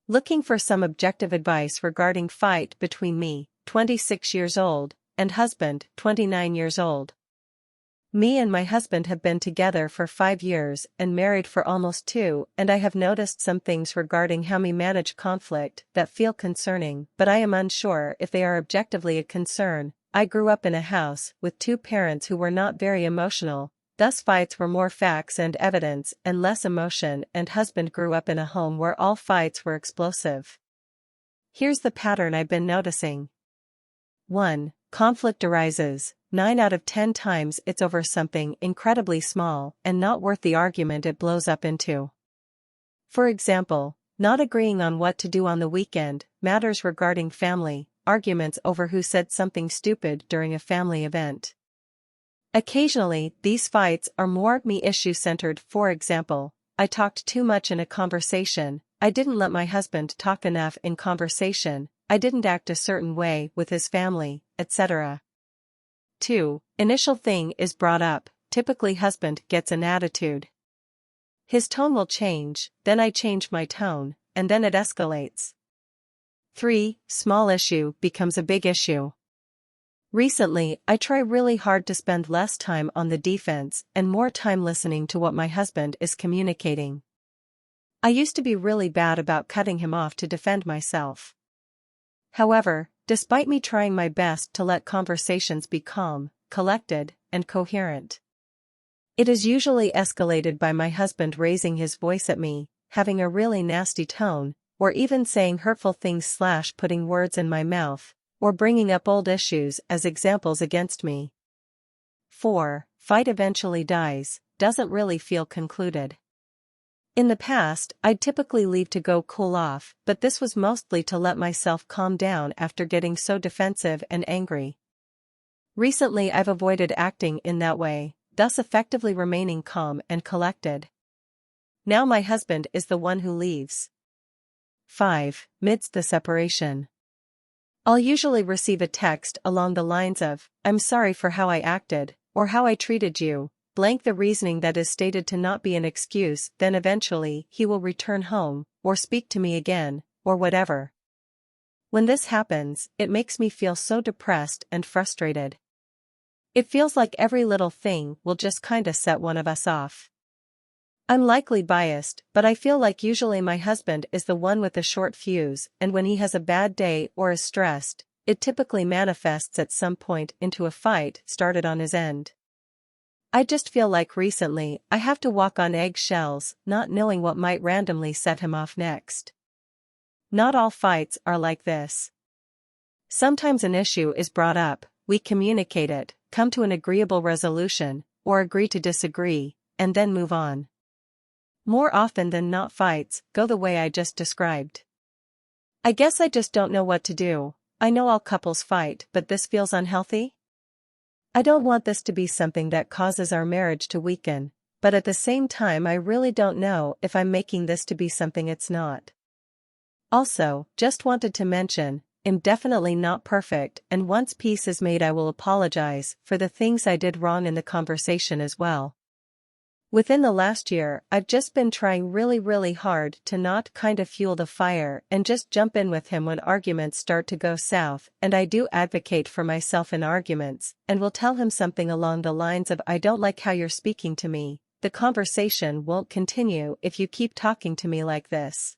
Looking for some objective advice regarding fight between me, 26 years old, and husband, 29 years old. Me and my husband have been together for 5 years and married for almost 2, and I have noticed some things regarding how we manage conflict that feel concerning, but I am unsure if they are objectively a concern. I grew up in a house with 2 parents who were not very emotional, thus fights were more facts and evidence and less emotion, and husband grew up in a home where all fights were explosive. Here's the pattern I've been noticing. 1. Conflict arises. 9 out of 10 times it's over something incredibly small and not worth the argument it blows up into. For example, not agreeing on what to do on the weekend, matters regarding family, arguments over who said something stupid during a family event. Occasionally, these fights are more me issue-centered. For example, I talked too much in a conversation, I didn't let my husband talk enough in conversation, I didn't act a certain way with his family, etc. 2. Initial thing is brought up, typically husband gets an attitude. His tone will change, then I change my tone, and then it escalates. 3. Small issue becomes a big issue. Recently, I try really hard to spend less time on the defense and more time listening to what my husband is communicating. I used to be really bad about cutting him off to defend myself. However, despite me trying my best to let conversations be calm, collected, and coherent, it is usually escalated by my husband raising his voice at me, having a really nasty tone, or even saying hurtful things / putting words in my mouth, or bringing up old issues as examples against me. 4. Fight eventually dies, doesn't really feel concluded. In the past, I'd typically leave to go cool off, but this was mostly to let myself calm down after getting so defensive and angry. Recently I've avoided acting in that way, thus effectively remaining calm and collected. Now my husband is the one who leaves. 5. Midst the separation. I'll usually receive a text along the lines of, "I'm sorry for how I acted," or "how I treated you," blank the reasoning that is stated to not be an excuse, then eventually he will return home, or speak to me again, or whatever. When this happens, it makes me feel so depressed and frustrated. It feels like every little thing will just kinda set one of us off. I'm likely biased, but I feel like usually my husband is the one with a short fuse, and when he has a bad day or is stressed, it typically manifests at some point into a fight started on his end. I just feel like recently I have to walk on eggshells, not knowing what might randomly set him off next. Not all fights are like this. Sometimes an issue is brought up, we communicate it, come to an agreeable resolution, or agree to disagree, and then move on. More often than not fights go the way I just described. I guess I just don't know what to do. I know all couples fight, but this feels unhealthy. I don't want this to be something that causes our marriage to weaken, but at the same time I really don't know if I'm making this to be something it's not. Also, just wanted to mention, I'm definitely not perfect, and once peace is made I will apologize for the things I did wrong in the conversation as well. Within the last year, I've just been trying really hard to not kinda fuel the fire and just jump in with him when arguments start to go south, and I do advocate for myself in arguments, and will tell him something along the lines of, "I don't like how you're speaking to me, the conversation won't continue if you keep talking to me like this."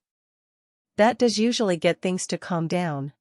That does usually get things to calm down.